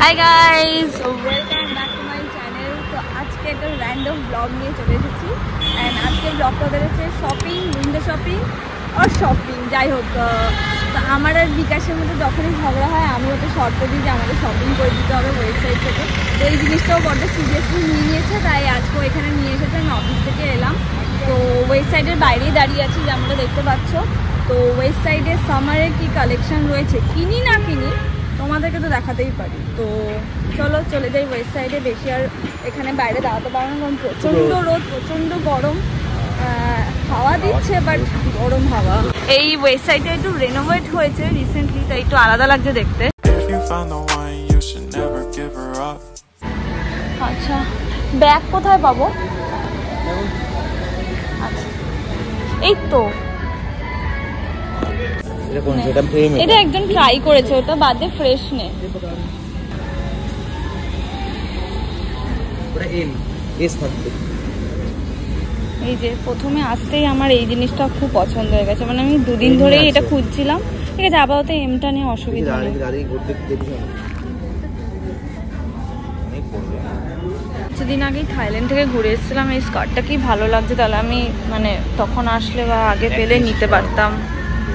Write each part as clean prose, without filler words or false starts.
Hi guys, welcome back to my channel. তো আজকে একটা র্যান্ডম ব্লগ নিয়ে চলে এসেছি। অ্যান্ড আজকে ব্লগটা বেরোচ্ছে শপিং, উইন্ডো শপিং আর শপিং, যাই হোক। তো আমার আর বিকাশের মধ্যে যখনই ঝগড়া হয় আমি ওটা শর্ত দিই যে আমাকে শপিং করে দিতে হবে ওয়েবসাইট থেকে। তো এই জিনিসটাও বড্ড সিরিয়াসলি নিয়ে নিয়েছে, তাই আজকেও এখানে নিয়ে এসেছে। আমি অফিস থেকে এলাম, তো ওয়েবসাইটের বাইরেই দাঁড়িয়ে আছি, যেমনটা দেখতে পাচ্ছ। তো ওয়েবসাইটে সামারের কি কালেকশন রয়েছে, কিনি না কিনি তোমাদেরকে তো দেখাতেই পারি। তো চলো চলে যাই ওয়েবসাইটে। বেশি আর এখানে বাইরে দাঁড়াতে পারো না, কারণ প্রচণ্ড রোদ, প্রচণ্ড গরম। হাওয়া দিচ্ছে বাট গরম হাওয়া। এই ওয়েবসাইটটা একটু রেনোভেট হয়েছে রিসেন্টলি, তাই একটু আলাদা লাগছে দেখতে। আচ্ছা, ব্যাগ কোথায় পাবো? আচ্ছা, এই তো এটা একজন ট্রাই করেছে, ওটা বাদে ফ্রেশ নে। এই যে প্রথমে আসতেই আমার এই জিনিসটা খুব পছন্দ হয়ে গেছে, মানে আমি দুদিন ধরেই এটা খুঁজছিলাম। ঠিক আছে, আপাতত এমটা নিয়ে অসুবিধা নেই। কিছুদিন আগেই থাইল্যান্ড থেকে ঘুরে এসেছিলাম। এই স্কার্টটা কি ভালো লাগছে, তাহলে আমি মানে তখন আসলে বা আগে পেলে নিতে পারতাম।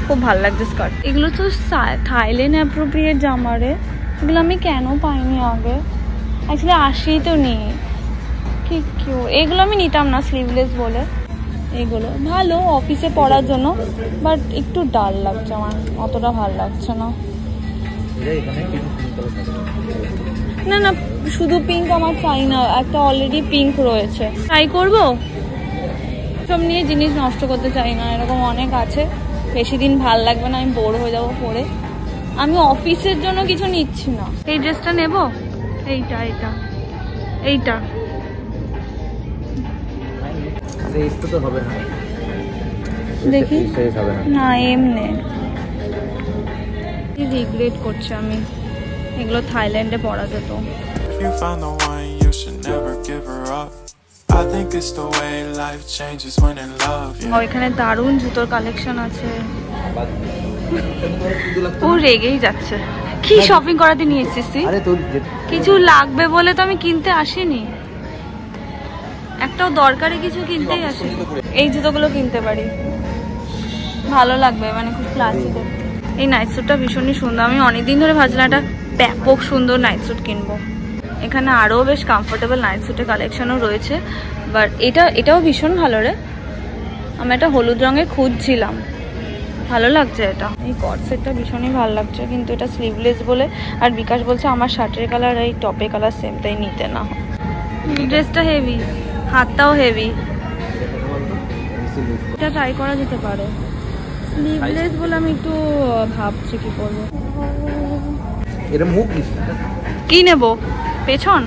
খুব ভালো লাগছে স্কার্ট। এগুলো তো থাইল্যান্ড অ্যাপ্রোপ্রিয়েট জামা রে, এগুলো আমি কেন পাইনি আগে? অ্যাকচুয়ালি আসেই তো নি। কি কিউ, এগুলো আমি নিতাম না স্লিভলেস বলে। এগুলো ভালো অফিসে পরার জন্য, বাট একটু ডাল লাগছে আমার, অতটা ভালো লাগছে না। না না, শুধু পিঙ্ক আমার চাই না, একটা অলরেডি পিঙ্ক রয়েছে। ট্রাই করবো, সব নিয়ে জিনিস নষ্ট করতে চাই না। এরকম অনেক আছে, বেশি দিন ভাল লাগবে না, আমি বোর হয়ে যাবো পরে। আমি অফিসের জন্য কিছু নিচ্ছি না। এই ড্রেসটা নেব, এইটা এইটা এইটা দেখি না, এমনি রিগ্রেট করছি আমি। এগুলো থাইল্যান্ডে পরা যেত। এখানে দারুণ জুতোর কালেকশন আছে। ও রেগেই যাচ্ছে। কি শপিং করাতে নিয়ে এসেছিস তুই? কিছু লাগবে বলে তো আমি কিনতে আসিনি, একটাও দরকারি কিছু কিনতেই আসি। এই জুতোগুলো কিনতে পারি, ভালো লাগবে, মানে খুব ক্লাসি দেখতে। এই নাইট স্যুটটা ভীষণই সুন্দর। আমি অনেকদিন ধরে ভাবছিলাম একটা ব্যাপক সুন্দর নাইট স্যুট কিনবো। এখানে আরও বেশ কমফোর্টেবল নাইট স্যুটের কালেকশনও রয়েছে, বাট এটাও ভীষণ ভালো রে। আমি একটা হলুদ রঙের খুঁজছিলাম, ভালো লাগছে এটা। এই কট সেটটা ভীষণই ভালো লাগছে, কিন্তু এটা স্লিভলেস বলে। আর বিকাশ বলছে আমার শার্টের কালার এই টপের কালার সেম, তাই নিতে না। ড্রেসটা হেভি, হাতটাও হেভি, এটা ট্রাই করা যেতে পারে। স্লিভলেস বলে আমি একটু ভাবছি কি করবো। কি নেব পেছন?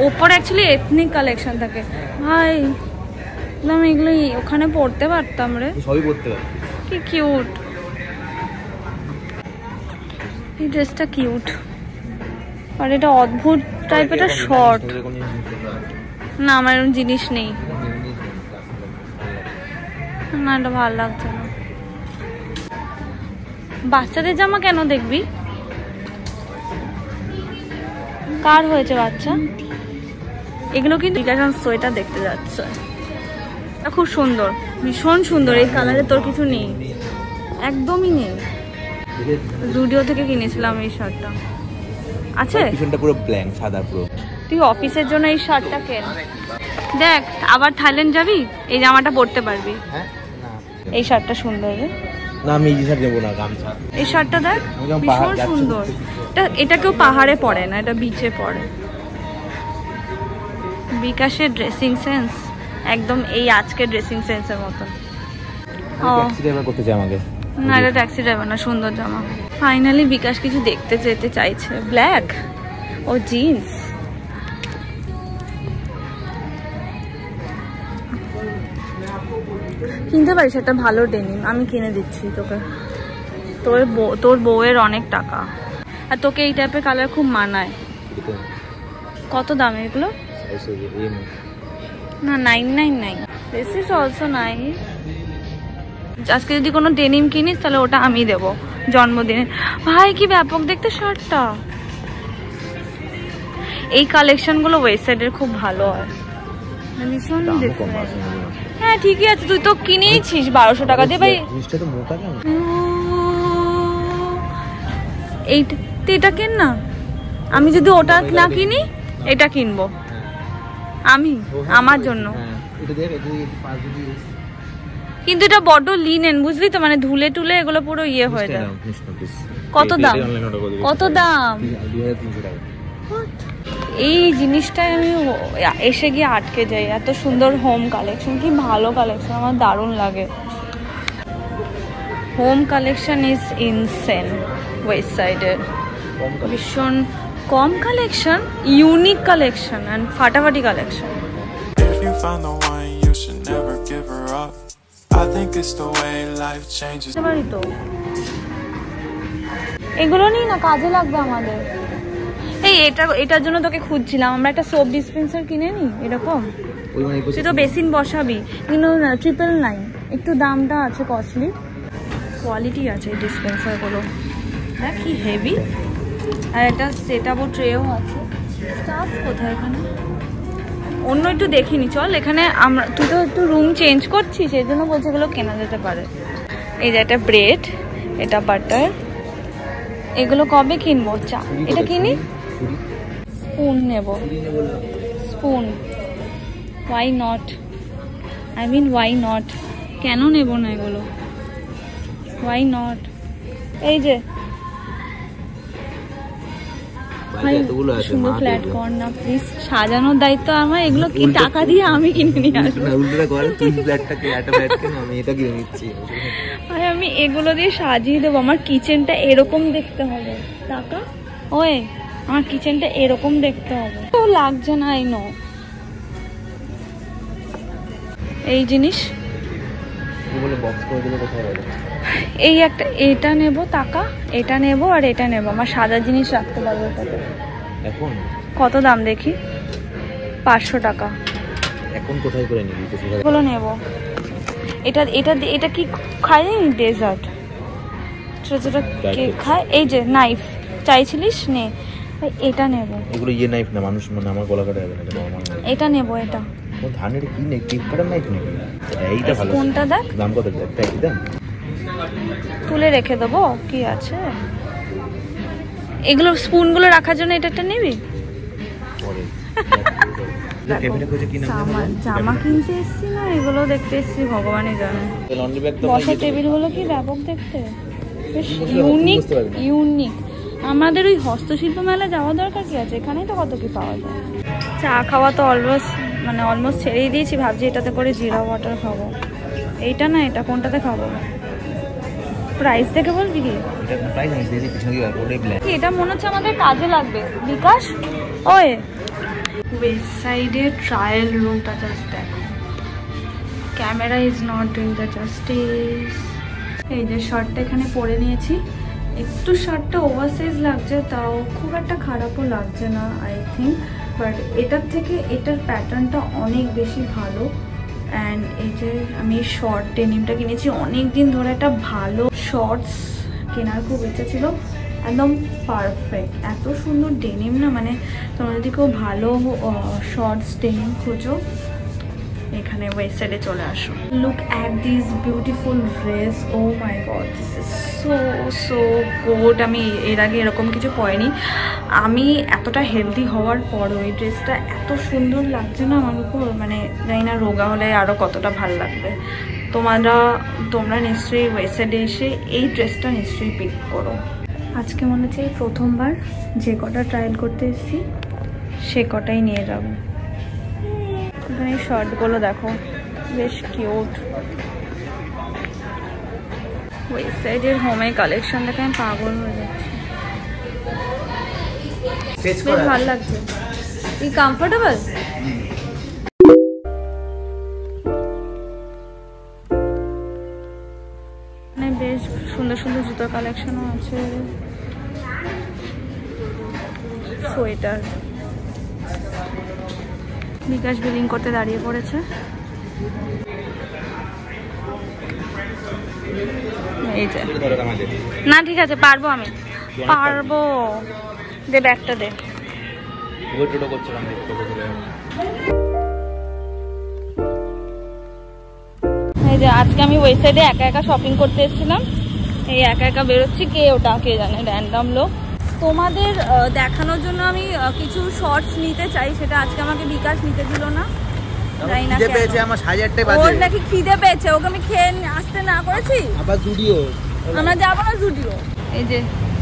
ওপর অ্যাকচুয়ালি এথনিক কালেকশন থাকে ভাই, আমি এগুলো ওখানে পড়তে পারতাম রে। সবই পড়তে পারতাম। কি কিউট এই ড্রেসটা, কিউট। আর এটা অদ্ভুত টাইপের শর্ট। না, আমার এরকম জিনিস নেই না, এটা ভালো লাগছে না। বাচ্চাদের জামা কেন দেখবি? কার হয়েছে বাচ্চা? এগুলো কিন্তু সোয়েটার দেখতে যাচ্ছে, খুব সুন্দর, ভীষণ সুন্দর। এই কালারে তোর কিছু নেই, একদমই নেই। জুডিও থেকে কিনেছিলাম এই শার্টটা, আছে পুরো ব্ল্যাঙ্ক সাদা পুরো। তুই অফিসের জন্য এই শার্টটা কেন, দেখ আবার থাইল্যান্ড যাবি এই জামাটা পরতে পারবি। এই শার্টটা সুন্দর রে। না আমি এই শার্ট নেব না, গামছা। এই শার্টটা দেখ ভীষণ সুন্দর। এটা কেউ পাহাড়ে পরে না, এটা বিচে পরে। বিকাশের ড্রেসিং সেন্স একদম এই আজকের ড্রেসিং সেন্সের মতন। ট্যাক্সি ড্রাইভার করতে চাই আমাকে। না, এটা ট্যাক্সি ড্রাইভার না, সুন্দর জামা। ফাইনালি বিকাশ কিছু দেখতে যেতে চাইছে। ব্ল্যাক ও জিন্স, কিনতে পারিস একটা ভালো ডেনিম, আমি কিনে দিচ্ছি তোকে। তোর বউয়ের অনেক টাকা, আর তোকে এই টাইপের কালার খুব মানায়। কত দাম এগুলো? না 999। This is also nice. আজকে যদি কোনো ডেনিম কিনিস তাহলে ওটা আমি দেবো জন্মদিনে। ভাই কি ব্যাপক দেখতে শার্টটা। এই কালেকশনগুলো ওয়েবসাইটের খুব ভালো হয়, ভীষণ ডিফারেন্ট। হ্যাঁ ঠিকই আছে, তুই তো কিনেইছিস 1200 টাকা দিয়ে ভাই। এইটা এটা কেন না, আমি যদি ওটা না কিনি এটা কিনবো আমি আমার জন্য। কিন্তু এটা বড্ড লিনেন বুঝলি তো, মানে ধুলে টুলে এগুলো পুরো ইয়ে হয়ে যায়। কত দাম? কত দাম? এই জিনিসটাই আমি এসে গিয়ে আটকে যাই, এত সুন্দর হোম কালেকশন, কি ভালো কালেকশন, আমার দারুণ লাগে। Home collection is insane West সাইডের, ভীষণ কম কালেকশন, ইউনিক কালেকশন অ্যান্ড ফাটাফাটি কালেকশন। এগুলো নিই না, কাজে লাগবে আমাদের। এই এটার জন্য তোকে খুঁজছিলাম, আমরা একটা সোপ ডিসপেন্সার কিনে নি এরকম, তুই তো বেসিন বসাবি, কিন্তু 999, একটু দামটা আছে কস্টলি, কোয়ালিটি আছে এই ডিসপেন্সারগুলো। হ্যাঁ কি হেভি, আর একটা সেটআপও ট্রেও আছে। স্টাফ কোথায় এখানে? অন্য একটু দেখিনি, চল এখানে আমরা, তুই তো একটু রুম চেঞ্জ করছিস এই জন্য বলছি এগুলো কেনা যেতে পারে। এই যে এটা ব্রেড, এটা বাটার, এগুলো কবে কিনবো? চা এটা কিনি। স্পুন নেব, spoon, why not, I mean why not, কেন নেব না এগুলো, ওয়াই নট। এই যে সুন্দর ফ্ল্যাট কর না প্লিজ, সাজানোর দায়িত্ব আমার, এগুলো কি টাকা দিয়ে আমি কিনে নিয়ে আসবো? আমি এগুলো দিয়ে সাজিয়ে দেবো, আমার কিচেনটা এরকম দেখতে হবে। টাকা ওই আমার কিচেনটা এরকম দেখতে হবে, তো লাগছে না। এই নো এই জিনিস এই একটা, এটা নেব টাকা, এটা নেব আর এটা নেব, আমার সাদা জিনিস রাখতে পারবো এটাতে। এখন কত দাম দেখি? 500 টাকা। এখন কোথায় করে নিবি? এগুলো নেব। এটা এটা এটা কি খাই? ডেজার্ট, ছোট ছোট কেক খায়। এই যে নাইফ চাইছিলিস, নে এটা নেব। এগুলো ইয়ে নাইফ না, মানুষ মানে আমার গলা কাটা যাবে না, এটা নরমাল। এটা নেব। এটা ও ধানের কি নে, কেক কাটার নাইফ নাকি? এইটা ভালো। কোনটা দেখ, দাম কত? একটা কি দাম? তুলে রেখে দেবো, কি আছে এগুলো স্পুনগুলো রাখার জন্য। এটা একটা নিবি? জামা কিনতে এসছি না এগুলো দেখতে এসছি, ভগবানই জানে। বসার টেবিলগুলো কি ব্যাপক দেখতে, বেশ ইউনিক ইউনিক। আমাদের ওই হস্তশিল্প মেলা যাওয়া দরকার কি আছে, এখানেই তো কত কি পাওয়া যায়। চা খাওয়া তো অলমোস্ট ছেড়েই দিয়েছি, ভাবছি এটাতে করে জিরা ওয়াটার খাবো। এইটা না, এটা কোনটাতে খাবো? প্রাইস দেখে বলবি কি? এটা মনে হচ্ছে আমাদের কাজে লাগবে। বিকাশ ওই ওয়েস্ট সাইডের ট্রায়াল রুমটা জাস্ট দেখো, camera is not doing the justice. এই যে শার্টটা এখানে পরে নিয়েছি, একটু শার্টটা ওভারসাইজ লাগছে, তাও খুব একটা খারাপও লাগছে না আই থিঙ্ক, বাট এটার থেকে এটার প্যাটার্নটা অনেক বেশি ভালো। অ্যান্ড এই যে আমি শর্ট ডেনিমটা কিনেছি, অনেক দিন ধরে একটা ভালো শর্টস কেনার খুব ইচ্ছা ছিল, একদম পারফেক্ট, এত সুন্দর ডেনিম না, মানে তোমরা যদি কেউ ভালো শর্টস ডেনিম খোঁজো এখানে ওয়েস্ট সাইডে চলে আসো। Look at this beautiful dress, oh my God, this is so good. আমি এর আগে এরকম কিছু পরিনি, আমি এতটা হেলদি হওয়ার পরও এই ড্রেসটা এত সুন্দর লাগছে না আমার উপর, মানে জানি না রোগা হলে আরও কতটা ভালো লাগবে। তোমরা নিশ্চয়ই ওয়েস্ট সাইডে এসে এই ড্রেসটা নিশ্চয়ই পিক করো। আজকে মনে হচ্ছে এই প্রথমবার যে কটা ট্রায়াল করতে এসেছি সে কটাই নিয়ে যাবো। এখানে এই শার্টগুলো দেখো, বেশ কিউট। ওয়েস্ট সাইডের হোমের কালেকশন দেখে আমি পাগল হয়ে যাচ্ছি, বেশ ভালো লাগছে। এই কমফোর্টেবল, মানে বেশ সুন্দর সুন্দর জুতোর কালেকশনও আছে। সোয়েটার, বিকাশ বিলিং করতে দাঁড়িয়ে পড়েছে। এই যে না ঠিক আছে পারবো, আমি পারবো। দে ব্যাগটা দে। এই যে আজকে আমি ওই সাইডে একা একা শপিং করতে এসেছিলাম, এই একা একা বেরোচ্ছি। কে ওটা কে জানে, র্যান্ডম লোক। তোমাদের দেখানোর জন্য আমি কিছু শর্টস নিতে চাই, সেটা আজকে আমাকে বিকাশ নিতে দিল না। খিদে পেয়েছে আমার, 8:30 বাজে। ওর নাকি খিদে পেয়েছে, ওকে আমি খেয়ে আসতে না করেছি। আবার জুডিও, আমরা যাবো না জুডিও। এই যে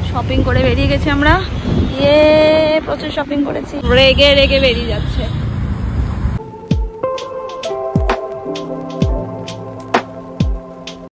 শপিং করে বেরিয়ে গেছি আমরা, প্রচুর শপিং করেছি। রেগে রেগে বেরিয়ে যাচ্ছে।